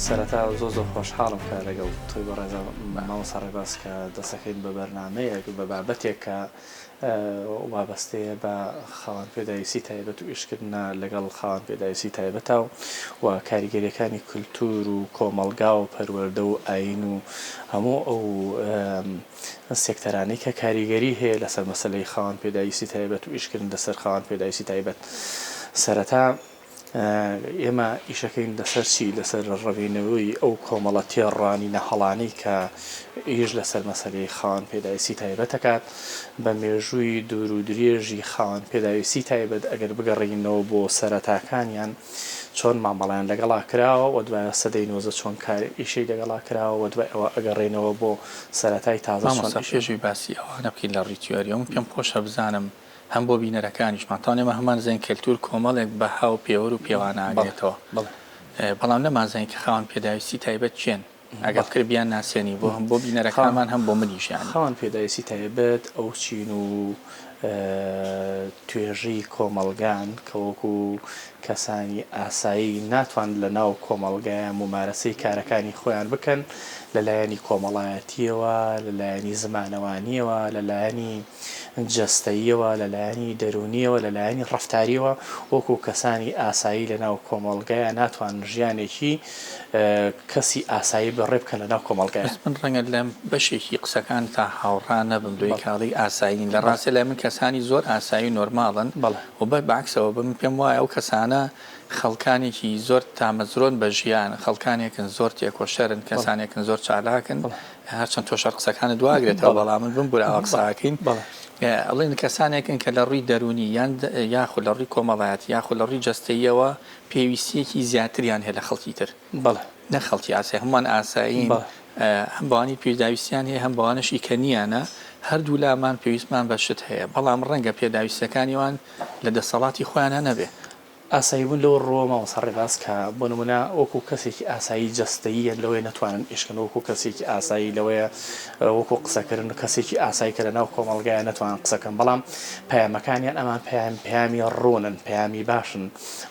سەرەتا زۆ خۆشحاڵم کە لەگەڵ تۆی بەڕێزە مامۆستا ڕێباز کە دەستەکەین بە بەرنامەیەک بە بابەتێک کە وابەستەیە بە خاوەن پێداویستی تایبەت و ئیشکردنە لەگەڵ خاوەن پێداویستی تایبەتەوە و کاریگەریەکانی کولتور و کۆمەڵگا و پەروەردە و ئاین و هەموو ئەو سێکتەرانەی کە کاریگەری هەیە لەسەر مەسەلەی خاوەن پێداویستی تایبەت و ئیشکردن لەسەر خاوەن پێداویستی تایبەت. سەرەتا ئێمە ئیشەکەین لەسەر چی؟ لەسەر ڕەوێنەوەی ئەو کۆمەڵە تێڕوانی نەهەڵانەی کە ئیش لەسەر مەسەلەی خاوەن پێداویستی تایبەت دەکات بە مێژووی دوور و درێژی خاوەن پێداویستی تایبەت ئەگەر بگەڕێینەوە بۆ سەرەتاکانیان چۆن مامەڵیان لەگەڵا کراوە و دوایە سەدەی نۆزە چۆن کار ئیشەی لەگەڵا کراوە و دوای ئەوە ئەگەڕێنەوە بۆ سەرەتای تازە پێشوی باسی ئەوانە بکەین لە ڕیتیۆریۆم پێم خۆشە بزانم هەم بۆ بینەرەکانیشمان تاوانێمە هەمان زین کەلتور کۆمەڵێک بە هاو پێوە و پێوانە ئاگرێتەوە بەڵام نەمازانین کە خاوەن پێداویستی تایبەت چێن ئەگەر کردیان ناسێنی بۆ هەم بۆ بینەرەکانمان هەم بۆ منیشیان خاوەن پێداویستی تایبەت ئەو چین و توێژی کۆمەڵگان کە وەکو کەسانی ئاسایی ناتوان لە ناو کۆمەڵگایە ممارەسەی کارەکانی خۆیان بکەن لەلایەنی کۆمەڵایەتیەوە لەلایەنی زمانەوانیەوە لەلایەنی جەستەییەوە لەلایەنی دەرونیەوە لەلایەنی ڕەفتاریەوە وەکو کەسانی ئاسایی لە ناو کۆمەڵگایە ناتوان ژیانێکی کەسی ئاسایی بەڕێ بکەن لە ناو کۆمەڵگایە. من ڕەنگە لەم بەشێکی قسەکان تا هاوڕان نەبم دوی کاڵی ئاسایین لە ڕاستە لای من کەسانی زۆر ئاسایی نۆرماڵن و بە باکسەوە بم پێم وایە ئەو کەسانە خەڵکانێکی زۆر تامەزرۆن بە ژیان خەڵکانێکن زۆر تێکۆشەرن کەسانێکن زۆر چالاکن هەرچەند تۆشەر قسەکانی دواگرێتەوە بەڵام من بم بوورە ئەو قساکەین ئەڵێن کەسانێکن کە لە ڕووی دەرونی یاخود لە ڕووی کۆمەڵایەت یاخود لە ڕووی جەستەییەوە پێویستیەکی زیاتریان هەیە لە خەڵکیتر نە خەڵکی ئاسایی هەمووان ئاسایین هەم بەوانی پێداویستیان هەیە هەم بەوانشی کە نیانە هەردوو لامان پێویستمان بە شت هەیە بەڵام ڕەنگە پێداویستەکانیوان لە دەسەڵاتی خۆیانە نەبێ ئاسایی بوون لەوە ڕۆ مامۆستا ڕێباز کە بۆ نمونە وەکو کەسێکی ئاسایی جەستەییە لەوەی نەتوانن ئیشکن وەکو کەسێکی ئاسایی لەوەیە وەکو قسەکردن کەسێکی ئاسایی کە لە ناو کۆمەڵگایە نەتوانن قسەکەن بەڵام پەیامەکانیان ئەمان پەیامی ڕۆنن پەیامی باشن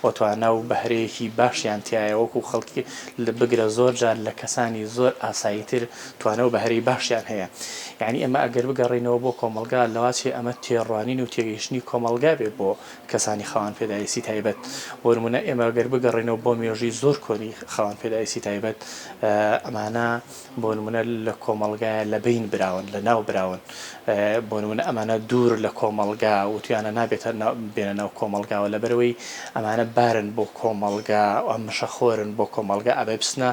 وەتوانە و بەهرەیەکی باشیان تایە وەکو خەڵکی لە بگرە زۆر جار لە کەسانی زۆر ئاساییتر توانە و بەهرەی باشیان هەیە. یعنی ئەمە ئەگەر بگەڕێنەوە بۆ کۆمەڵگا لەواچێ ئەمە تێڕوانین و تێگەیشتنی کۆمەڵگا بێت بۆ کەسانی خاوەن پێداویستی تایبەت. بۆ نمونە ئێمە گەر بگەڕێنەوە بۆ مێژووی زۆر کۆنی خاوەن پێداویستی تایبەت ئەمانە بۆ نمونە لە کۆمەڵگایە لە بین براون لە ناو براون بۆ نمونە ئەمانە دوور لە کۆمەڵگا و توانە نابێتە بێنە ناو کۆمەڵگاوە لەبەرەوەی ئەمانە بارن بۆ کۆمەڵگا ئەم مشەخۆرن بۆ کۆمەڵگا ئەبێ بچنە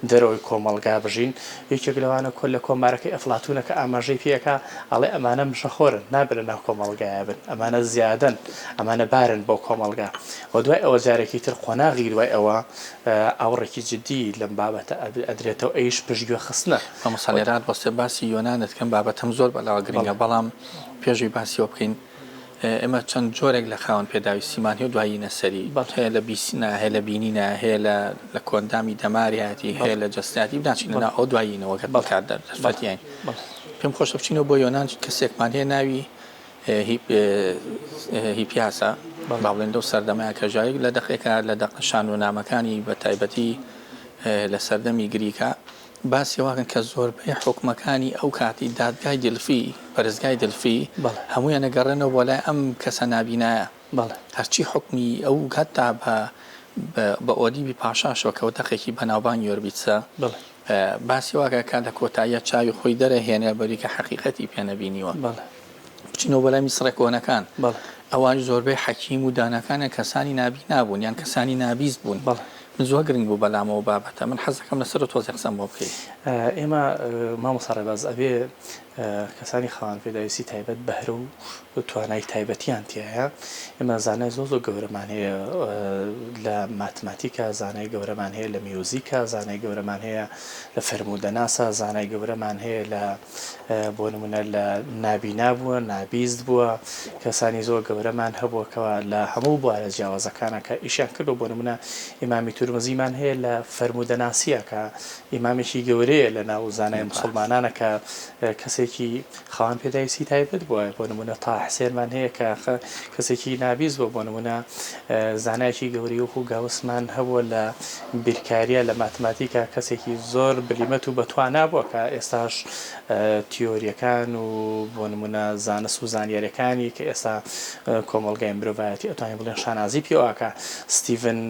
دەرەوەی کۆمەڵگا بژین. یەکێک لەوانە کۆل لە کۆمارەکەی ئەفلاتونە کە ئاماژەی پێەکە ئەڵێ ئەمانە مشەخۆرن نابێنە ناو کۆمەڵگایە بن ئەمانە زیادن ئەمانە بارن بۆ کۆمەڵگا و دوای ئەوە جارێکی تر خۆناغی دوای ئەوە ئاوڕێکی جددی لەم بابەتە ئەدرێتەوە ئەیش پشتگوێ خستنە مەسەڵێرات بەستێ باسی یۆنانت کەم بابەتەم زۆر بەلاوە گرنگە بەڵام پێشوی باسیەوە بکەین ئێمە چەند جۆرێک لە خاوەن پێداویستیمان هەیە دوایی نەسەری هەیە لە بیسینە هەیە لە بینینە هەیە لە کۆندامی دەماریاتی هەیە لە جەستاتی بناچینە ئەو دوایینەوەگەت بەکار دەرفەتیان پێم خۆشە بچینەوە بۆ یۆنان کەسێکمان هەیە ناوی هیپیاسە باڵێن و سەردەمای کەژایک لە دەقێکە لە دەقشان و نامەکانی بە تایبەتی لە سەردەمی گریکا باسی واکەن کە زۆربەی حکومەکانی ئەو کاتی دادگای دلفی پەرستگای دلفی هەموویان نەگەڕێنەوە بۆ لای ئەم کەسە نابینایە هەرچی حکمی ئەو هەتا بە ئۆدیبی پاشاشەوە کە دەقێکی بەناوبانگی یۆربیتسە باسی واکە کات لە کۆتاییە چاوی خۆی دەرەهێنێ بەریکە حەقیقەتی پێنەبینیوە بچینەوە بەلای میسرە کۆنەکان ئەوان زۆربەی حەکیم و دانەکانە کەسانی نابی نابوون یان کەسانی نابیست بوون من زۆر گرنگ بوو بەلامەوە بابەتە من حەزەکەم لەسەر تۆزی قسەم بۆ بکەیت. ئێمە مامۆستا ڕێباز ئەبێ کەسانی خاوەن پێداویستی تایبەت بەهرە و توانای تایبەتیان تایە ئێمە زانای زۆر گەورەمان هەیە لە ماتماتیکە زانای گەورەمان هەیە لە میوزیکە زانای گەورەمان هەیە لە فەرمودەناسە زانای گەورەمان هەیە لە بۆ نمونە لە نابینا بووە نابیست بووە کەسانی زۆر گەورەمان هەبووەکەوە لە هەموو بوارە جیاوازەکانە کە ئیشیان کردو بۆ نمونە ئیمامی تورمزیمان هەیە لە فەرمودەناسیە کە ئیمامێکی گەورەیە لە ناو زانای موسڵمانانە کە کەسێک کەسێکی خاوەن پێداویستی تایبەت بووە بۆ نمونە تا حسێنمان هەیە کە کەسێکی نابیز بۆ نمونە زانایکی گەوری وەکو گاوسمان هەبووە لە بیرکاریە لە ماتماتیکا کەسێکی زۆر بلیمەت و بەتوانا بووە کە ئێستاش تیۆریەکان و بۆ نمونە زانست و زانیاریەکانی کە ئێستا کۆمەڵگای مرۆڤایەتی ئەتوانین بڵێن شانازی پێوەکە ستیڤن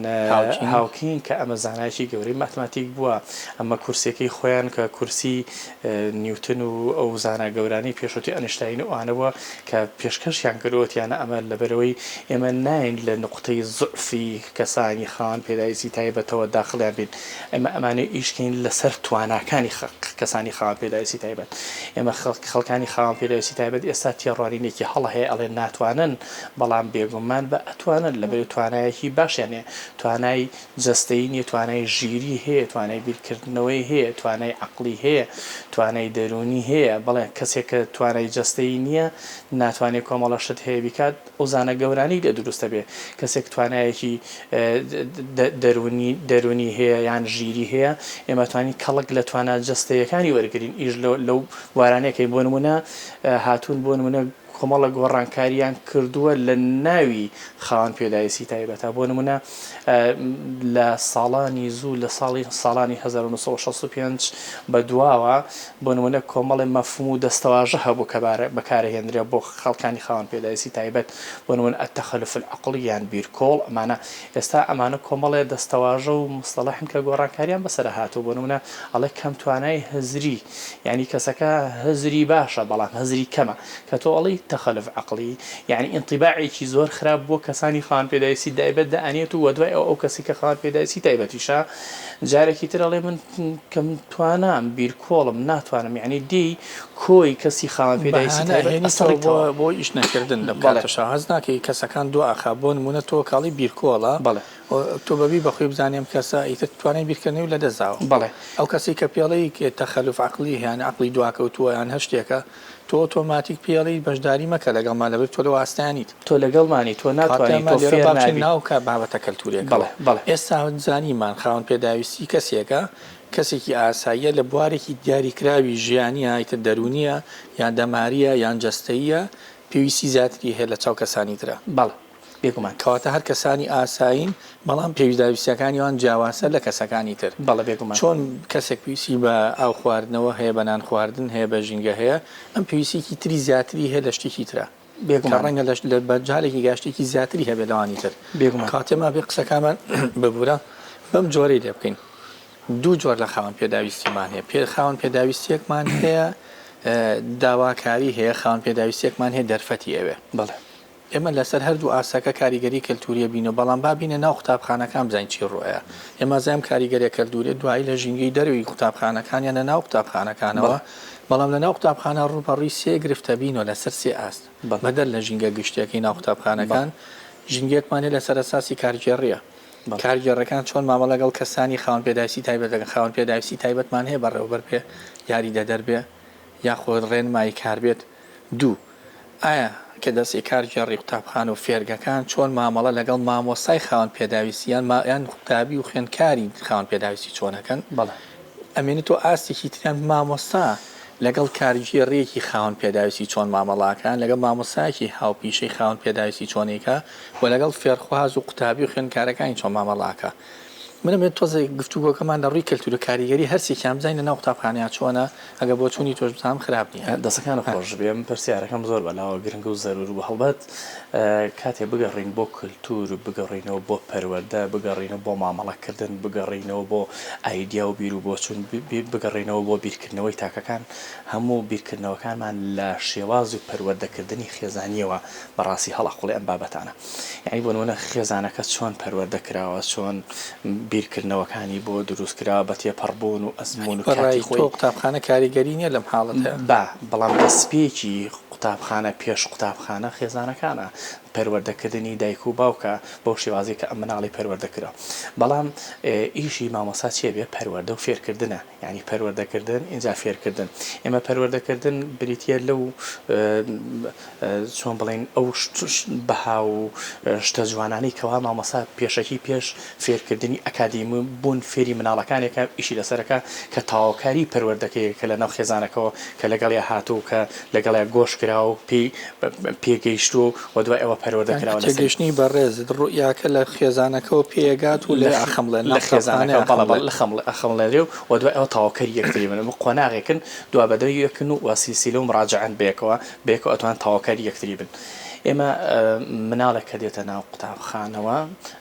هاوکینگ کە ئەمە زانایکی گەورەی ماتماتیک بووە ئەمە کورسەکەی خۆیان کە کورسی نیوتن و ئەو زانە گەورانی پێشوتی ئەنیشتاین و ئەوانەوە کە پێشکەشیان کردوتیانە ئەمە لەبەرەوەی ئێمە ناین لە نقطەی زعفی کەسانی خاوەن پێداویستی تایبەتەوە داخلیان بین ئەمە ئەمانەی ئیشکەین لەسەر تواناکانی کەسانی خاوەن پێداویستی تایبەت ئێمە خەڵکانی خاوەن پێداویستی تایبەت ئێستا تێڕوانینێکی هەڵە هەیە ئەڵێ ناتوانن بەڵام بێگومان بە ئەتوانن لەبەر توانایەکی باشیانێ توانای جەستەیی نیە توانای ژیری هەیە توانای بیرکردنەوەی هەیە توانای عەقلی هەیە توانای دەرونی هەیە بەڵێ کەسێک کە توانای جەستەیی نییە ناتوانێت کۆمەڵە شت هەیە بکات ئەو زانە گەورانی لە دروستە بێ کەسێک توانایەکی دەرونی هەیە یان ژیری هەیە ئێمە توانی کەڵک لە توانە جەستەیەکانی وەرگین ئیش لەو وارانەیەکەی بۆ نمونە هاتوون بۆ نمونە کۆمەڵە گۆڕانکاریان کردووە لە ناوی خاوەن پێداویستی تایبەتە بۆ نمونە لە ساڵانی زوو لە ساڵانی 1965 بەدواوە بۆ نمونە کۆمەڵی مەفهوم و دەستەواژە هەبوو کە بەکارهێنرێ بۆ خەڵکانی خاوەن پێداویستی تایبەت بۆ نمونە التەخەلف العەقڵی یان بیرکۆڵ ئەمانە ئێستا ئەمانە کۆمەڵێ دەستەواژە و مستەلاحن کە گۆڕانکاریان بەسەر هاتوو بۆ نمونە ئەڵێ کەم توانای هەزری یعنی کەسەکە هەزری باشە بەڵام هەزری کەمە کە تۆ ئەڵی تەخەلف عەقڵی یعنی ئینطیباعێکی زۆر خراپ بۆ کەسانی خاوەن پێداویستی تایبەت دەئەنێت و وەدوای ئەو کەسی کە خاوەن پێداویستی تایبەتیشە جارێکی تر ئەڵێ من کەم توانام بیرکۆڵم ناتوانم یعنی دی کۆی کەسی خاوەن پێداویستی تایبەت بۆ ئیش نەکردن لە کاتەشە هەز ناکەی کەسەکان دو ئاخا بۆ نمونە تۆ کاڵی بیرکۆڵە تۆ بەبی بەخۆی بزانیم کەسە ئیتر توانای بیرکردنی و لە دەستاوە بەڵێ ئەو کەسی کە پێڵەی تەخەلف عەقڵی هیان عەقڵی دواکەوتووە یان هەر شتێکە تۆ ئۆتۆماتیک پێڵی بەشداری مەکە لەگەڵمان لەبەر تۆ لە واستانیت تۆ لەگەڵمانی تۆ ناتوانیت تۆ فێر نابی ناو کە بابەتە کەلتوریەکە ئێستا زانیمان خاوەن پێداویستی کەسێکە کەسێکی ئاساییە لە بوارێکی دیاریکراوی ژیانیە ئیتر دەرونیە یان دەماریە یان جەستەییە پێویستی زیاتری هەیە لە چاو کەسانی ترە بەڵێ بێگومان کەواتە هەر کەسانی ئاساین بەڵام پێویستداویستیەکانیان جیاوازتر لە کەسەکانی تر بەڵێ بێگومان چۆن کەسێک پێویستی بە ئاو خواردنەوە هەیە بە نان خواردن هەیە بە ژینگە هەیە ئەم پێویستێکی تری زیاتری هەیە لە شتێکی ترە ڕەنگە لە بەرجالێکی گاشتێکی زیاتری هەبێ لەوانی تر کاتێما بێ قسەکانمان ببوورە بەم جۆرەی لێ بکەین دوو جۆر لە خاوەن پێداویستیمان هەیە خاوەن پێداویستیەکمان هەیە داواکاری هەیە خاوەن پێداویستیەکمان هەیە دەرفەتی ئەوێ بەڵێ ئێمە لەسەر هەردوو ئاساکە کاریگەری کەلتوریە بینە بەڵام بابینە ناو قوتابخانەکان بزانین چی ڕۆیە ئێمە زەم کاریگەریە کەلتوریە دوایی لە ژینگەی دەروی قوتابخانەکانیان لە ناو قوتابخانەکانەوە بەڵام لە ناو قوتابخانە ڕووبەڕووی سێ گرفتە بینەوە لەسەر سێ ئاست بەدەر لە ژینگە گشتیەکەی ناو قوتابخانەکان ژینگەکمانێ لەسەر ئەساسی کارگێڕیە کارگێڕەکان چۆن مامە لەگەڵ کەسانی خاوەن پێداویستی تایبەت لەگەڵ خاوەن پێداویستی تایبەتمان هەیە بەڕێوەبەر پێ یاری دەدەربێ یاخۆ ڕێنمایی کار بێت دوو ئایا کە دەستی کارگێڕی قوتابخانە و فێرگەکان چۆن مامەڵە لەگەڵ مامۆستای خاوەن پێداویستیان یان قوتابی و خوێندکاری خاوەن پێداویستی چۆنەکەن بەڵێ ئەمێنێت تۆ ئاستێکی تریان مامۆستا لەگەڵ کارگێڕیەکی خاوەن پێداویستی چۆن مامەڵاکان لەگەڵ مامۆستایەکی هاوپیشەی خاوەن پێداویستی چۆنێکە و لەگەڵ فێرخواز و قوتابی و خوێندکارەکانی چۆن مامەڵاکە منە تۆزە گفتوگۆکەمان لە ڕووی کەلتورە کاریگەری هەرسێکیان بزانین لە ناو قوتابخانەیە چۆنە ئەگە بۆ چوونی تۆش بزانم خراپ نییە دەستەکان خۆش بێم پرسیارەکەم زۆر بەلاوە گرنگ و زەرور و هەڵبەت کاتێ بگەڕین بۆ کللتور بگەڕینەوە بۆ پەروەردە بگەڕینەوە بۆ مامەڵەکردن بگەڕینەوە بۆ ئایدیا و بیر و بۆ چون بگەڕینەوە بۆ بیرکردنەوەی تاکەکان هەموو بیرکردنەوەکانمان لە شێواز و پەروەردەکردنی خێزانیەوە بەڕاستی هەڵەقڵی ئەم بابەتانە یعنی بۆ نمونە خێزانەکە چۆن پەروەردە کراوە چۆن بیرکردنەوەکانی بۆ دروستکراوە بە تێپەڕبوون و ئەزمون و کاتی خۆی قوتابخانە کاریگەری نییە لەم حاڵەتە بەڵام دەستپێکی قوتابخانە پێش قوتابخانە خێزانەکانە پەروەردەکردنی دایک و باوکە بەو شێوازی کە ئەم مناڵی پەروەردەکرا بەڵام ئیشی مامۆستا چێ بێ پەروەردە و فێرکردنە یعنی پەروەردەکردن اینجا فێرکردن ئێمە پەروەردەکردن بریتە لەو چۆن بڵێن ئەو بەها و شتە جوانانەی کەوا مامۆستا پێشەکی پێش فێرکردنی ئەکادیمی بوون فێری مناڵەکانێکە ئیشی لەسەرەکە کە تاواکاری پەروەردەکەی کە لە ناو خێزانەکەەوە کە لەگەڵی هاتوو کە لەگەڵی گۆش کرا و پێگەیشت و دوای ئەوە پەروەردەکراوە تێگەشتنی بەڕێزت ڕوئیاکە لە خێزانەکەەوە پێگات و لە ئەخەمڵێن لە خێزانەکە بەڵ لە ئەخەمڵێ و دوای ئەوە تاواکەری یەکتری من قۆناغێکن دوا بەدەوی یەکن و واسیسیلە و مراجعەن بێکەوە ئەتوان تاواکاری یەکتری بن ئێمە مناڵێک کە دێتە ناو قوتابخانەوە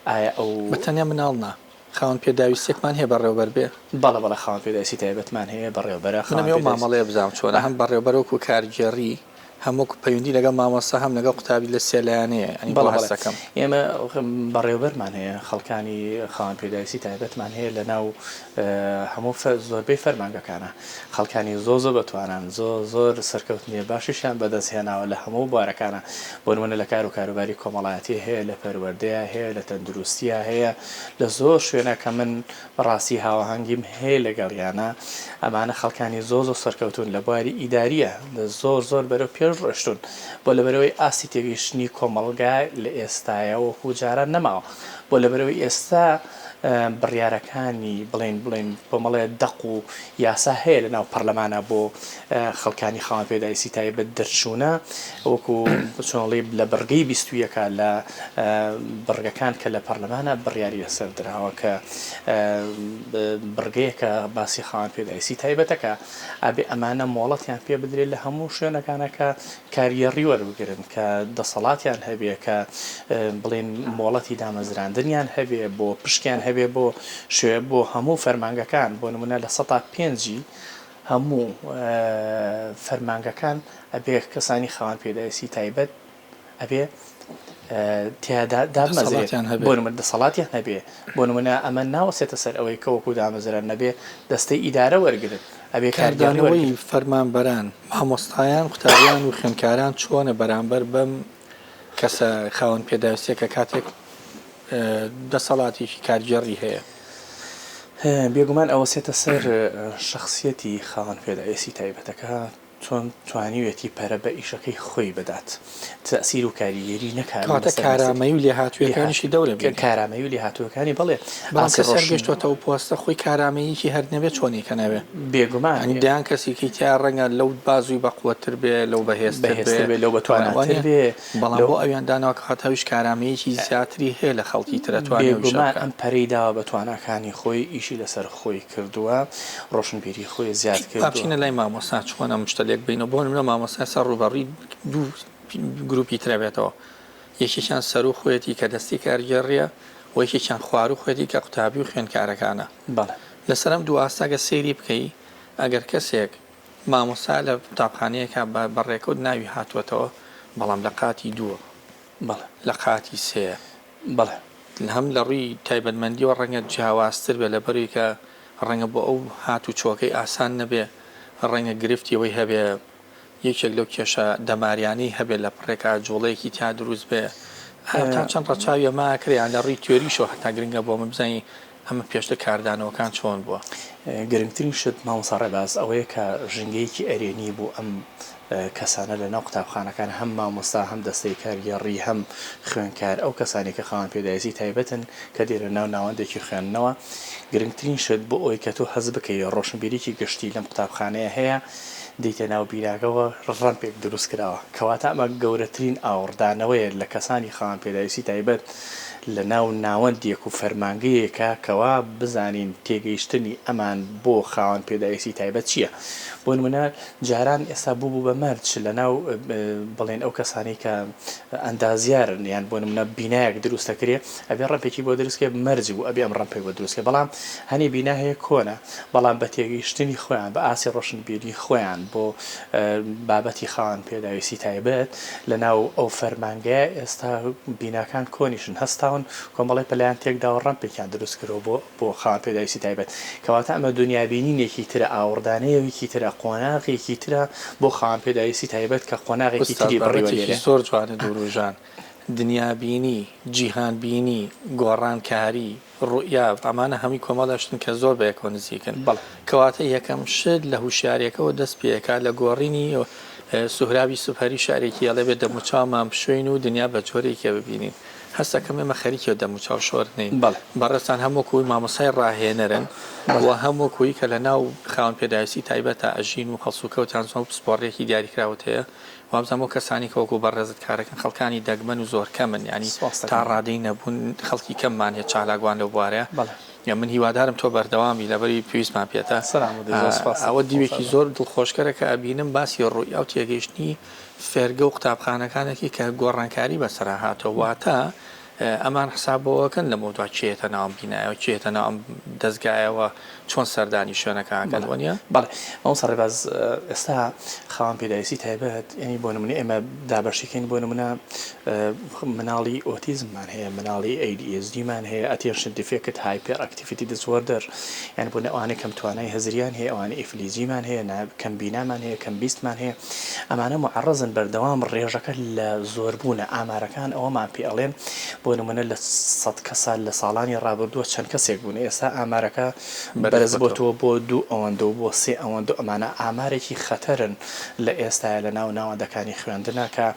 ئایا ئەو بەتەنیا مناڵنا خاوەن پێداویستێکمان هەیە بەڕێوەبەر بێ بەڵە خاوەن پێداویستی تایبەتمان هەیە بەڕێوەبەرە خەنەوە مامەڵەیە بزانام چۆنە هەم بەڕێوەبەرەوەکو کارگێڕی هەموو پەیوەندی لەگەڵ مامۆستا هەم لەگەڵ قوتابی لە سێلایانەیە هەستەکەم ئێمە بەڕێوەبەرمان هەیە خەڵکانی خاوەن پێداویستی تایبەتمان هەیە لە ناو هەموو زۆربەی فەرمانگەکانە خەڵکانی زۆ بەتوانان زۆر سەرکەوتنیە باشیشان بەدەستهێناوە لە هەموو بوارەکانە بۆ نمونە لە کار و کاروباری کۆمەڵایەتی هەیە لە پەروەردەیە هەیە لە تەندروستیە هەیە لە زۆر شوێنە کە من ڕاستی هاوەهەنگیم هەیە لەگەڵیانە ئەمانە خەڵکانی زۆ سەرکەوتون لە بواری ئیداریە زۆر بەرەو پێش ڕشتون بۆ لەبەرەوەی ئاستی تێگەیشتنی کۆمەڵگای لە ئێستایە وەکو جاران نەماوە بۆ لەبەرەوەی ئێستا بڕیارەکانی بڵێن بۆمەڵێ دەق و یاسا هەیە لە ناو پەرلەمانە بۆ خەڵکانی خاوەن پێداویستی تایبەت دەرچوونە وەکو چۆنڵی لە بەرگەی 21 لە بڕگەکان کە لە پەرلەمانە بڕیاری لەسەر درراوە کە بڕگەیەکە باسی خاوەن پێداویستی تایبەتەکە ئابێ ئەمانە مۆڵەتیان پێ بدرێت لە هەموو شوێنەکانەکە کاریەڕی وەربگرن کە دەسەڵاتیان هەبێ کە بڵێن مۆڵەتی دامەزراندنیان هەبێ بۆ پشکیان هەبێ بۆ شوێ بۆ هەموو فەرمانگەکان بۆ نمونە لە 5 هەموو فەرمانگەکان ئەبێ کەسانی خاوەن پێداویستی تایبەت ئەبێ دامەزرێتیان بۆ نمونە دەسەڵاتیان هەبێ بۆ نمونە ئەمە ناوەسێتە سەر ئەوەی کەوەکو دامەزران نەبێ دەستەی ئیدارە وەرگرن ئەبێ کاردانەوەی فەرمانبەران مامۆستایان قوتابیان و خوێندکاران چۆنە بەرامبەر بەم کەسە خاوەن پێداویستێکە کاتێک دەسەڵاتێکی کارگێڕی هەیە بێگومان ئەوەسێتە سەر شخصیەتی خاوەن پێداویستی تایبەتەکە چۆن توانیوێتی پەرە بە ئیشەکەی خۆی بدات تەسیر و کاریگەری نەکاتە کارامەی و لێ هاتوویەکانیشی دەورە بێت کارامەی و لێ هاتووەکانی بڵێ سەرگەشتوەوە پۆستە خۆی کارامەیەکی هەر نەبێت چۆنیکە نەبێ بێگومان دایان کەسێکی تا ڕەنگە لەو بازووی بەقوەتر بێ لەو بەهێزتر بێ لەو بەتوانێت بێ بەڵام بۆ ئەویان داناوە کە هاتاویش کارامەیەکی زیاتری هەیە لە خەڵکی ترەتوانێت بێگومان ئەم پەرەی داوە بەتوانەکانی خۆی ئیشی لەسەر خۆی کردووە ڕۆشنبیری خۆی زیاد کردووە پاپچینە لای مامۆستا چۆنە مشتلێک بینە بۆ منە مامۆستا سەر ڕوبەڕی دوو گروپی ترەبێتەوە یەکێکیان سەر و خۆیەتی کە دەستی کارگێڕیە و یەکێکیان خوار و خۆیەتی کە قوتابی و خوێندکارەکانە لەسەرم دوو ئاستاگە سەیری بکەی ئەگەر کەسێک مامۆستا لە قوتابخانەیەکە بەڕێکەوت ناوی هاتووەتەوە بەڵام لە قاتی دووە لە قاتی سێ هەم لە ڕووی تایبەتمەندیەوە ڕەنگە جیاوازتر بێ لەبەروی کە ڕەنگە بۆ ئەو هاتوو چۆکەی ئاسان نەبێ ڕەنگە گرفتیەوەی هەبێ یەکێک لەو کێشە دەماریانەی هەبێت لە پڕێکا جوڵەیەکی تا دروست بێ تا چەند ڕەچاویە ماکرێیان لە ڕووی تیۆریشەوە هەتا گرنگە بۆ من بزانین ئەمە پێشتر کاردانەوەکان چۆن بووە گرنگترین شت مامۆستا ڕێباز ئەوەیە کە ژنگەیەکی ئەرێنی بوو ئەم کەسانە لە ناو قوتابخانەکان هەم مامۆستا هەم دەستەی کارگێڕی هەم خوێندکار ئەو کەسانی کە خاوەن پێداویستی تایبەتن کە دێرە ناو ناوەندێکی خوێندنەوە گرنگترین شت بۆ ئەوەی کە تۆ حەز بکەی ڕۆشنبیریی گشتی لەم قوتابخانەیە هەیە دیتە ناو بیراگەوە ڕەنپێک دروست کراوە کەواتە ئەمە گەورەترین ئاوردانەوەیە لە کەسانی خاوەن پێداویستی تایبەت لە ناو ناوەندێک و فەرمانگەیەکە کەوا بزانین تێگەیشتنی ئەمان بۆ خاوەن پێداویستی تایبەت چییە بۆ نمونە جاران ئێستا بوو بە مەرج لە ناو بڵێن ئەو کەسانی کە ئەندازیارن یان بۆ نمونە بینایەک دروستەکرێ ئەبێ ڕەنپێکی بۆ دروستکە مەرج بوو ئەبێ ئەم ڕەنپێک بۆ دروستکە بەڵام هەنێ بینا هەیە کۆنە بەڵام بە تێگەیشتنی خۆیان بە ئاسی ڕۆشنبیری خۆیان بۆ بابەتی خاوەن پێداویستی تایبەت لە ناو ئەو فەرمانگەیە ئێستا بیناکان کۆنیشن هەستاون کۆمەڵی پەلایان تێکداوە ڕەنپێکیان دروست کردەوە بۆ خاوەن پێداویستی تایبەت کەواتە ئەمە دنیابینینێکی ترە ئاوردانەیەکی ترە قۆناغێکی ترە بۆ خاوەن پێداویستی تایبەت کە قۆناغێکی تری بڕیوە زۆر جوانە دووروژان دنیابینی جیهانبینی گۆڕانکاری ڕوئیا ئەمانە هەمی کۆمەڵەشتن کە زۆر بە یەکەوە نزیکن کەواتە یەکەم شت لە هوشارێکەوە دەست پێکات لە گۆڕینی سوهرابی سوپەری شارێکی ئەڵێ بێت دەموچاومان بشوین و دنیا بە جۆرێکە ببینین هەستەکەم ئێمە خەریکەوە دەموچاو شۆرنین بەڕێستان هەمووکوی مامۆسای ڕاهێنەرن و هەمووکوی کە لە ناو خاوەن پێداویستی تایبەتە ئەژین و خەڵسوکەوتان زۆر پسپۆڕێکی دیاریکراوت هەیە وابزانەوە کەسانی کەوەکو بەڕێزت کارەکەن خەڵکانی دەگمەن و زۆر کەمن ینی تا ڕادەی نەبوون خەڵکی کەممان هەیە چالاگوان لەو بوارەیە من هیوادارم تۆ بەردەوامی لەبەری پێویستمان پێێتە ئەوە دیوێکی زۆر دڵخۆشکەرە کە ئەبینم باسی ڕووی ئەو تێگەیشتنی فێرگە و قوتابخانەکانێکی کە گۆڕانکاری بەسەرا هاتەوە واتە ئەمان حسابەوەکەن لە مۆدوا چێتە ناوم بینایەوە چێتە ناوم دەستگایەوە چۆن سەردانی شوێنەکەکەن وەنیە بەڵێ ئەو سەڕێباز ئێستا خاوەن پێداویستی تایبەت ینی بۆ نمونە ئێمە دابەشیکەین بۆ نمونە مناڵی ئۆتیزممان هەیە مناڵی ADHDمان هەیە ئەتێنشن دیفێکت هایپەر ئەکتیڤیتی دیسوردەر یان بۆ ئەوانەی کەم توانای هەزریان هەیە ئەوانەی ئیفلیزیمان هەیە کەم بینامان هەیە کەم بیستمان هەیە ئەمانە معەڕەزن بەردەوام ڕێژەکە لە زۆربوونە ئامارەکان ئەوەمان پێ ئەڵێن بۆ نمونە لە 100 کەسە لە ساڵانی ڕابردووە چەند کەسێک بوون ئێستا ئامارەکە بەرز بۆتەوە بۆ 2 ئەوەندە و بۆ 3 ئەوەندە ئەمانە ئامارێکی خەتەرن لە ئێستاە لە ناو ناوەندەکانی خوێندنە کە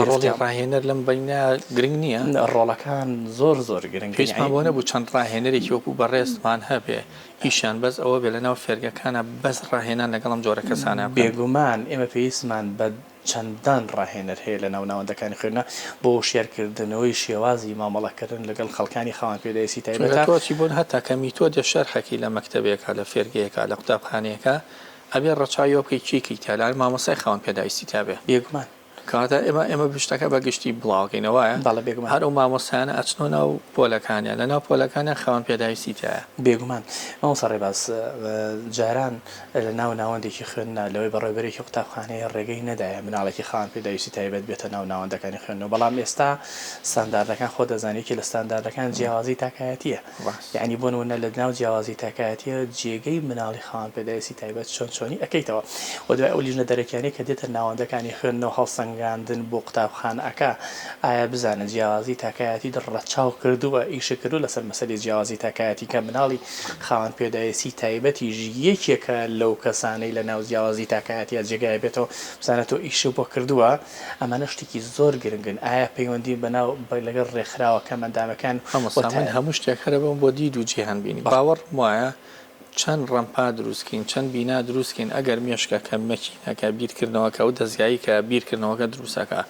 ڕۆڵی ڕاهێنەر لەم بینە گرنگ نییە ڕۆڵەکان زۆر گرنگ پێیسمان بۆ نەبوو چەند ڕاهێنەرێکی وەکو بەڕێستمان هەبێ ئیشان بەس ئەوە بێ لە ناو فێرگەکانە بەس ڕاهێنان لەگەڵم جۆرە کەسانە بێگومان ئێمە پێویستمان بە چەندان ڕاهێنەر هەیە لە ناوەندەکانی خوێنە بۆ شێرکردنەوەی شێوازی مامەڵەکردن لەگەڵ خەڵکانی خاوەن پێداویستی تایبەتی بوون هەتا کەمیتۆ دە شەرحەکی لە مەکتەبێکە لە فێرگەیەکە لە قوتابخانەیەەکە ئەبێ ڕەچاوی بکەی چیکی تالار مامۆسای خاوەن پێداویستی تابێ بێگومان کاتە ئێمە بشتەکە بە گشتی بڵاوکەینەوەیە هەر و مامۆسایانە ئەچنۆ ناو پۆلەکانیان لە ناو پۆلەکانە خاوەن پێداویستی تایە بێگومان مامۆستا ڕێباز جاران لە ناو ناوەندێکی خوێندنا لەوەی بەڕێوەبەرێکی قوتابخانەیە ڕێگەی نەدایە مناڵێکی خاوەن پێداویستی تایبەت بێتە ناو ناوەندەکانی خوێندنەوە بەڵام ئێستا ستانداردەکان خۆ دەزانێکی لە ستانداردەکان جیاوازی تاکایەتیە یعنی بۆ نمونە لە ناو جیاوازی تاکایەتیە جێگەی مناڵی خاوەن پێداویستی تایبەت چۆنی ئەەکەیتەوە و دوای ئەو لیژنە دەرەکیانەی کە دێتە ناوەندەکانی خوێندنەوە هەڵسەنگاندن بۆ قوتابخانەکە ئایا بزانە جیاوازی تاکایەتی ڕەچاو کردووە ئیشە کردو لەسەر مەسەلی جیاوازی تاکایەتی کە مناڵی خاوەن پێداویستی تایبەتیش یەکێکە لەو کەسانەی لە ناو جیاوازی تاکایەتی جێگای بێتەوە بزانێتەوە ئیشە بۆ کردووە ئەمانە شتێکی زۆر گرنگن ئایا پەیوەندی بەناو لەگەڵ ڕێکخراوەکە مەندامەکان هەموو شتێک هەرە بم بۆ دید و جیهان بینی باوەڕ وایە چەند ڕەمپا دروستکەین چەند بینا دروستکەین ئەگەر مێشکە کە مەکینەکە بیرکردنەوەکە و دەستگایی کە بیرکردنەوەکە دروستەکە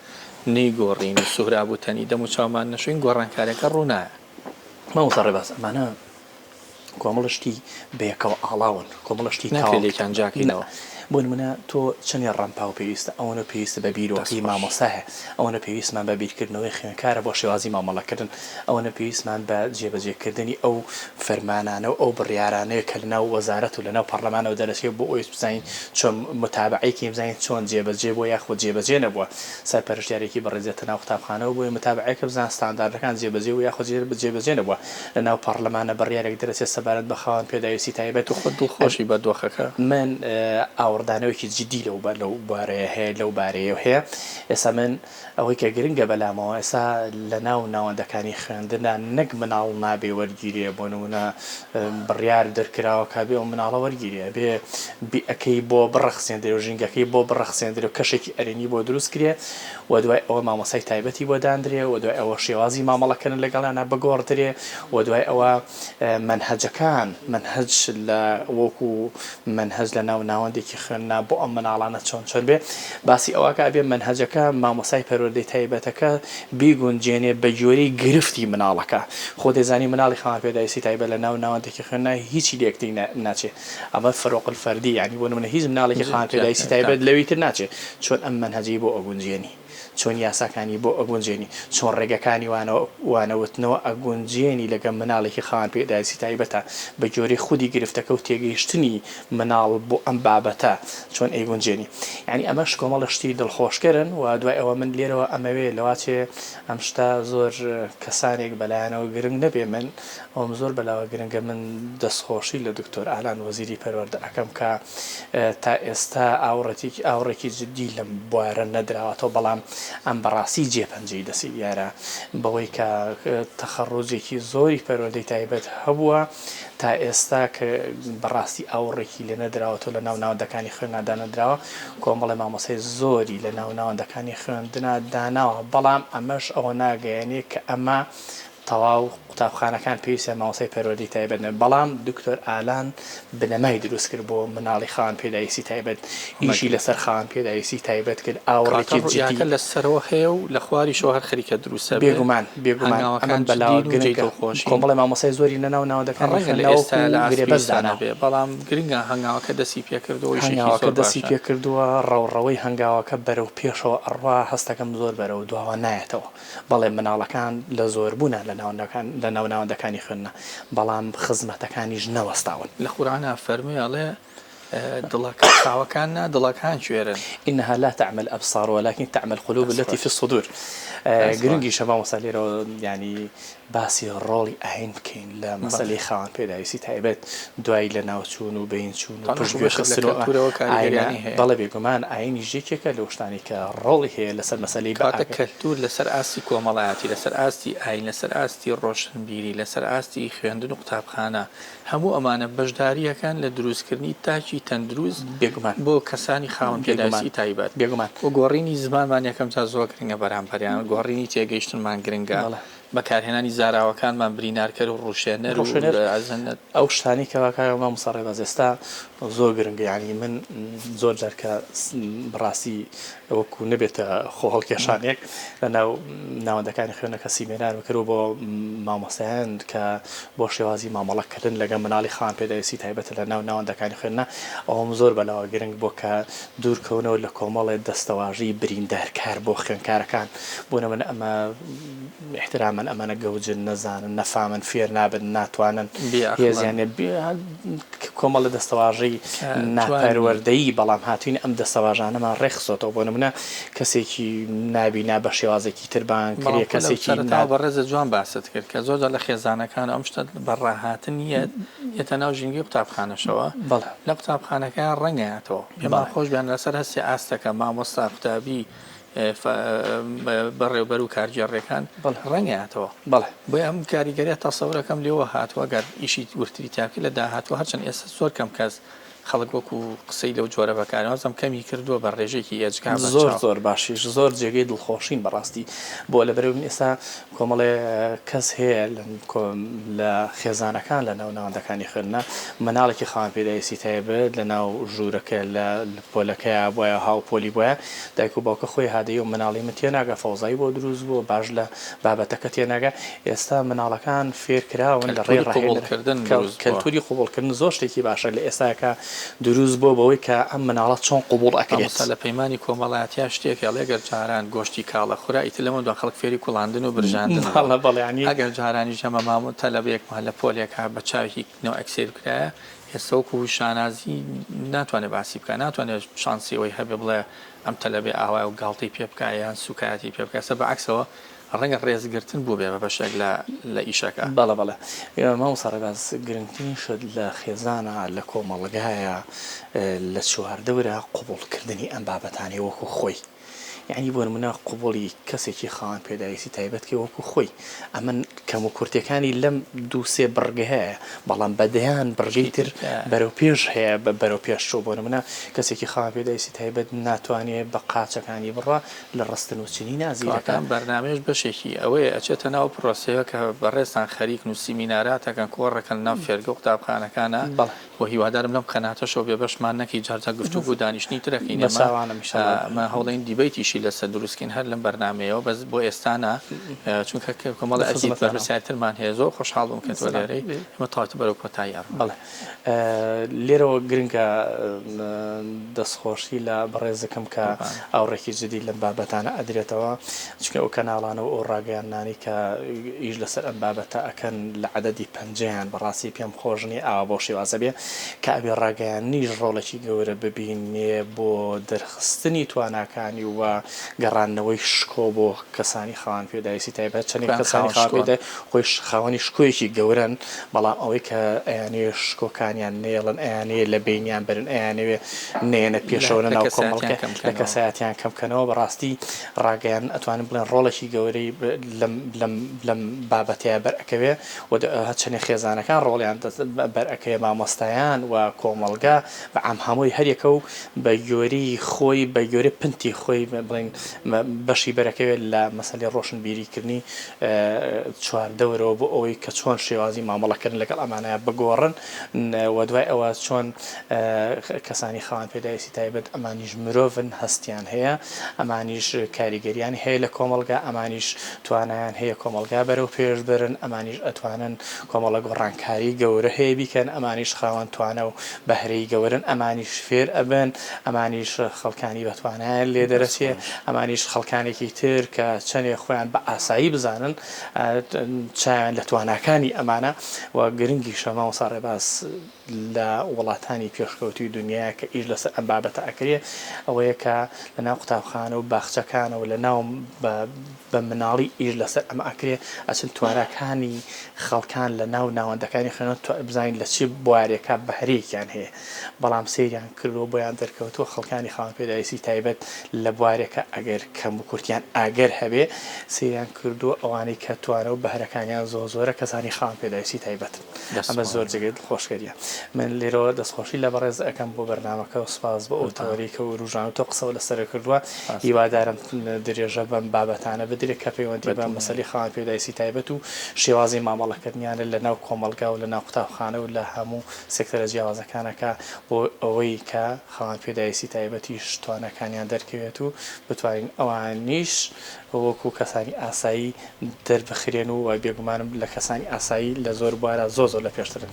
نەیگۆڕین و سوهرابوتنی دەم و چاومان نەشوین گۆڕانکارێکە ڕوونایە مامۆستا ڕێباز ئەمانە کۆمەڵشتی بەیەکەوە ئاڵاون کۆمەڵشتی ناکرێتێکیان جاکەینەوە بۆ نمونە تۆ چەندی ڕەمپا و پێویستە ئەوەنە پێویستە بە بیرۆکی مامۆسایە ئەوەنە پێویستمان بە بیرکردنەوەی خوێنکارە بۆ شێوازی مامەڵەکردن ئەوەنە پێویستمان بە جێبەجێکردنی ئەو فەرمانانە و ئەو بڕیارانەیە کە لەناو وەزارەت و لەناو پەرلەمانەوە دەرەچێت بۆ ئەوی بزانین چۆن متابعەیەکی بزانین چۆن جێبەجێ بۆ یاخود جێبەجێ نەبووە سەرپەرشتیارێکی بەڕێزێتە ناو قوتابخانەوە بۆی متابعەیەکە بزان ستانداردەکان جێبەجێ و یاخود جێبەجێ نەبووە لەناو پەرلەمانە بڕیارێک دەرەچێت سەبارەت بە خاوەن پێداویستی تایبەت و خۆت دڵخۆشی بە دۆخەکە من ئاوردانەوەکی جدی لەو بارەیە هەیە لەو بارەیە هەیە ئێستا من ئەوەی کە گرنگە بەلامەوە ئێستا لە ناو ناوەندەکانی خوێندندا نەک مناڵ نابێ وەرگیریە بۆ نمونە بڕیار دەرکراوە کابێ و مناڵە وەرگیریە بێ ئەەکەی بۆ بڕەخسێندرێ و ژینگەکەی بۆ بڕەخسێندرێ و کەشێکی ئەرێنی بۆ دروست کرێ و دوای ئەوە مامۆسای تایبەتی بۆ دانرێ و دوای ئەوە شێوازی مامەڵەکردن لەگەڵیانە بگۆڕدرێ و دوای ئەوە منهەجەکان منهەج لە وەکو منهەج لە ناو ناوەندێکی خوێندنا بۆ ئەم مناڵانە چۆن بێ باسی ئەوەکە بێ منهەجەکە مامۆسای پەروەردەی تایبەتەکە بیگونجێنێ بە جۆرەی گرفتی مناڵەکە خۆ دەزانی مناڵی خاوەن پێداویستی تایبەت لە ناو ناوەندێکی خوێندنا هیچی لێکتی ناچێت ئەمە فەرۆق الفەردی یعنی بۆ نمونە هیچ مناڵێکی خاوەن پێداویستی تایبەت لەوی تر ناچێت چۆن ئەم منهەجەی بۆ ئەگونجێنی چۆن یاساکانی بۆ ئەگونجێنی چۆن ڕێگەکانی وانەوتنەوە ئەگونجێنی لەگەڵ مناڵێکی خاوەن پێداویستی تایبەتە بە جۆرەی خودی گرفتەکە و تێگەیشتنی مناڵ بۆ ئەم بابەتە چۆن ئەیگونجێنی یعنی ئەمەش کۆمەڵشتی دڵخۆشکردن و دوای ئەوە من لێرەوە ئەمەوێ لەواچێ ئەم شتا زۆر کەسانێک بەلایەنەوە گرنگ نەبێ من ئەوم زۆر بەلاوە گرنگە من دەستخۆشی لە دکتۆر ئالان وەزیری پەروەردە ئەەکەم کە تا ئێستا ئاوڕێکی جدی لەم بوارە نەدراوەتەوە بەڵام ئەم بەڕاستی جێپەنجەی دەسی دیارە بەوەی کە تەخەڕۆجێکی زۆری پەروەردەی تایبەت هەبووە تا ئێستا کە بەڕاستی ئاوڕێکی لێ نەدراوەتەوە لە ناو ناوەندەکانی خوێندنادا نەدراوە کۆمەڵی مامۆستای زۆری لە ناو ناوەندەکانی خوێندنا داناوە بەڵام ئەمەش ئەوە ناگەیەنێ کە ئەمە تەواو قوتابخانەکان پێویستە مامۆستای پەروەردەی تایبەت بەڵام دکتۆر ئالان بنەمای دروست کرد بۆ مناڵی خاوەن پێداویستی تایبەت ئیشی لەسەر خاوەن پێداویستی تایبەت کرد ئاوڕێکی جدی لەسەرەوە هەیە و لە خواری شۆ هەر خەریکە دروستە بێگومان ئەمە بەلاوە گرنگە کۆمەڵی مامۆستای زۆری لە ناو ناوەندەکان بەزانە بێ بەڵام گرنگە هەنگاوەکە دەستی پێکردەوە هەنگاوەکە دەستی پێکردووە ڕەوڕەوەی هەنگاوەکە بەرەو پێشەوە ئەڕوا هەستەکەم زۆر بەرەو دواوە نایەتەوە بەڵێ مناڵەکان لە زۆربوونە لە ناو ناوەندەکانی خوێندنە بەڵام خزمەتەکانیش نەوەستاون لە قورئانە فەرمووی ئەڵێ دڵەکە چاوەکان دڵەکان کوێرن إنها لا تعمل أبصار ولكن تعمل قلوب التي في الصدور گرنگی شەما مەسەلێرەوە ینی باسی ڕۆڵی ئاین بکەین لە مەسەلەی خاوەن پێداویستی تایبەت دوای لە ناوچوون و بینچوون و بەڵێ بێگومان ئاینی ژێکێکە لەو شتانی کە ڕۆڵی هەیە لەسەر مەسەلەی کاتە کەلتور لەسەر ئاستی کۆمەڵایەتی لەسەر ئاستی ئاین لەسەر ئاستی ڕۆشنبیری لەسەر ئاستی خوێندن و قوتابخانە هەموو ئەمانە بەشداریەکان لە دروستکردنی تاکی تەندروست بێگومان بۆ کەسانی خاوەن پێداویستی تایبەت بێگومان و گۆڕینی زمانمان یەکەم تا زۆر گرنگە بەرامبەریان گۆڕینی تێگەیشتنمان گرنگە بەکارهێنانی زاراوەکانمان برینارکەر و ڕوشێنەر و ئەو شتانی کەواکایەوە مەسەڕێ بەز ئێستا زۆر گرنگە ینی من زۆر جارکە بڕاستی وەکو نەبێتە خۆ هەڵکێشانێک لە ناو ناوەندەکانی خوێنەکە سیمێنار بکرەوە بۆ مامۆستایان کە بۆ شێوازی مامەڵەکردن لەگەڵ مناڵی خاوەن پێداویستی تایبەتە لە ناو ناوەندەکانی خوێندنە ئەوەم زۆر بەلاوە گرنگ بۆ کە دوورکەونەوە لە کۆمەڵێ دەستەواژی بریندارکار بۆ خوێندکارەکان بۆ نەمەنە ئەمە احتراما ئەمانە گەوجن نەزانن نەفامن فێر نابن ناتوانن هێزیانێ کۆمەڵە دەستەواژەی ناپەروەردەیی بەڵام هاتوین ئەم دەستەواژانەمان ڕێخسۆتەوە بۆ نمونە کەسێکی نابینا بە شێوازێکی تربان کرێ کەسێکی بەڕێزە جوان باست کرد کە زۆر لە خێزانەکان ئەم شتە بەڕاهاتن یەتە ناو ژینگی قوتابخانەشەوە لە قوتابخانەکان ڕەنگەیەتەوە پێمان خۆش بیان لەسەر هەستی ئاستەکە مامۆستا قوتابی بەڕێوبەر و کارگێڕیەکان ڕەنگەیەتەوە بۆ ئەم کاریگەریە تەسەورەکەم لێوە هاتووە گەر ئیشی ورتری تاکی لە داهاتوە هەرچەند ئێستا زۆر کەم کەس خەڵک وەکو قسەی لەو جۆرە بەکارەوەزم کەمی کردووە بە ڕێژێکی ئێجگا زۆر باشیش زۆر جێگەی دڵخۆشین بەڕاستی بۆ لە بەرەو ئێستا کۆمەڵێ کەس هەیە لە خێزانەکان لە ناو ناوەندەکانی خوێندنە مناڵێکی خاوەن پێداویستی تایبەت لە ناو ژوورەکە لە پۆلەکەیە بۆیە هاوپۆلی بۆیە دایک و باوکە خۆی هادەیە و مناڵی من تێناگە فەوزایی بۆ دروست بووە باش لە بابەتەکە تێناگە ئێستا مناڵەکان فێرکراون لە ڕێ ڕاهێنکردن کەلتوری قوبوڵکردن زۆر شتێکی باشە لە ئێستاکە دروست بۆ بەوەی کە ئەم مناڵەت چۆن قوبوڵ ئەکرێت لە پەیمانی کۆمەڵایەتیا شتێک ئەگەر جاران گۆشتی کاڵە خورائی لەمە دو خەڵک فێری کوڵاندن و برژاندن بەڵێنی ئەگەر جارانی ژەمە مامۆ تەلەبەیەکمان لە پۆلێکا بە چاوی نەوە ئەکسیر کرایە ئێستا وەکو شانازی ناتوانێت باسی بکە ناتوانێت شانسیەوەی هەبێ بڵێ ئەم تەلەبێ ئاوای و گاڵتەی پێ بکە یان سوکایەتی پێ بکە سە بەعکسەوە ڕەنگە ڕێزگرتن بوو بێ بە بەشێک لە ئیشەکە بەڵێ مامۆستا ڕێباز گرنگترین شت لە خێزانە لە کۆمەڵگایە لە چواردەورە قوبوڵکردنی ئەم بابەتانی وەکو خۆی یعنی بۆ نمونە قوبوڵی کەسێکی خاوەن پێداویستی تایبەتکە وەکو خۆی ئەمە کەم و کورتەکانی لەم دوو سێ بڕگە هەیە بەڵام بەدەیان بڕگەی تر بەرەو پێش هەیە بەرەو پێش چۆ بۆ نمونە کەسێکی خاوەن پێداویستی تایبەت ناتوانێت بە قاچەکانی بڕە لە ڕستن و چنی نازیرەکان بەرنامێش بەشێکی ئەوەیە ئەچێتە ناو پرۆسەیە کە بەڕێستان خەریک و سیمیناراتەکەن کۆڕەکەن ناو فێرگە و قوتابخانەکانە بۆ هیوادارم لەم قەناتەشەوە بێ بەشمان نەکی جارجا گفتوگو دانیشتنی ترەکەین ئەمە هەوڵین دیبەیتیشی لەسەر دروستکەین هەر لەم بەرنامەیەوە بەس بۆ ئێستانە چونکە کۆمەڵە ئەزیت بەرپرسیارترمان هەیە زۆر خۆشحاڵ بووم کە تۆ لێرەی ئەمە تاواتە بەرەو کۆتایی بەڵێ لێرەوە گرنگە دەستخۆشی لە بەڕێزەکەم کە ئاوڕێکی جدی لەم بابەتانە ئەدرێتەوە چونکە ئەو کەناڵانە و ئەو ڕاگەیاننانی کە ئیش لەسەر ئەم بابەتە ئەکەن لە عەدەدی پەنجەیان بەڕاستی پێم خۆشنی ئاوا بۆ شێوازە بێ کە ئەبێ ڕاگەیاننیش ڕۆڵێکی گەورە ببینێ بۆ دەرخستنی تواناکانی و گەڕانەوەی شکۆ بۆ کەسانی خاوەن پێداویستی تایبەت چەندێک کەسانی خاوەن خۆی خاوەنی شکۆیەکی گەورن بەڵام ئەوەی کە ئەیانەیە شکۆکانیان نێڵن ئەیانەیە لە بینیان برن ئەیانەوێ نێنە پێشەوە ناو کۆمەڵگە لە کەسایەتیان کەمکەنەوە بەڕاستی ڕاگەیان ئەتوانن بڵێن ڕۆڵێکی گەورەی لەم بابەتەیە بەرئەکەوێ و چەندێک خێزانەکان ڕۆڵیان بەرئەکەوێ مامۆستایان و کۆمەڵگا بە عام هەمووی هەرێکە و بە گۆری خۆی بە گۆری پنتی خۆی بڵێن بەشی بەرەکەوێت لە مەسەلەی ڕۆشنبیریکردنی چواردەورەوە بۆ ئەوەی کە چۆن شێوازی مامەڵەکردن لەگەڵ ئەمانەیە بگۆڕن و دوای ئەوە چۆن کەسانی خاوەن پێداویستی تایبەت ئەمانیش مرۆڤن هەستیان هەیە ئەمانیش کاریگەریان هەیە لە کۆمەڵگا ئەمانیش توانایان هەیە کۆمەڵگا بەرەو پێش برن ئەمانیش ئەتوانن کۆمەڵە گۆڕانکاری گەورە هەیە بیکەن ئەمانیش خاوەن توانە و بەهرەی گەورن ئەمانیش فێر ئەبن ئەمانیش خەڵکانی بەتوانایان لێ دەرەچێ ئەمانیش خەڵکانێکی تر کە چەندێک خۆیان بە ئاسایی بزانن چیان لە تواناکانی ئەمانە و گرنگی شەمە و ساڕێباس لە وڵاتانی پێشکەوتوی دنیا کە ئیش لەسەر ئەم بابەتە ئەکرێ ئەوەیە کە لەناو قوتابخانە و باخچەکانە و لەناو بە مناڵی ئیش لەسەر ئەمە ئەکرێ ئەچن تواناکانی خەڵکان لە ناو ناوەندەکانی خوێنەوە بزانین لە چی بوارێکە بەهرەیەکیان هەیە بەڵام سەیریان کردەوە بۆیان دەرکەوتووە خەڵکانی خاوەن پێداویستی تایبەت لە بوارێکە ئەگەر کەم و کورتیان ئاگەر هەبێ سەیریان کردووە ئەوانەی کە توانە و بەهرەکانیان زۆرە کەسانی خاوەن پێداویستی تایبەت ئەمە زۆر جگەی دڵخۆشکەریە من لێرەوە دەستخۆشی لە بەڕێز ئەەکەم بۆ بەرنامەکە و سپاس بە ئەوتەوەریکە و ڕوژان و تۆ قسەوە لەسەر کردووە هیوادارم درێژە بەم بابەتانە بدرێت کە پەیوەندی بە مەسەلەی خاوەن پێداویستی تایبەت و شێوازی مامەڵەکردنیانە لە ناو کۆمەڵگا و لە ناو قوتابخانە و لە هەموو سێکتەرە جیاوازەکانەکە بۆ ئەوەی کە خاوەن پێداویستی تایبەتیش توانەکانیان دەرکەوێت و بتوانین ئەوانیش وەکو کەسانی ئاسایی دەربخرێن و بێگومانم لە کەسانی ئاسایی لە زۆر بوارە زۆر لە پێشترن.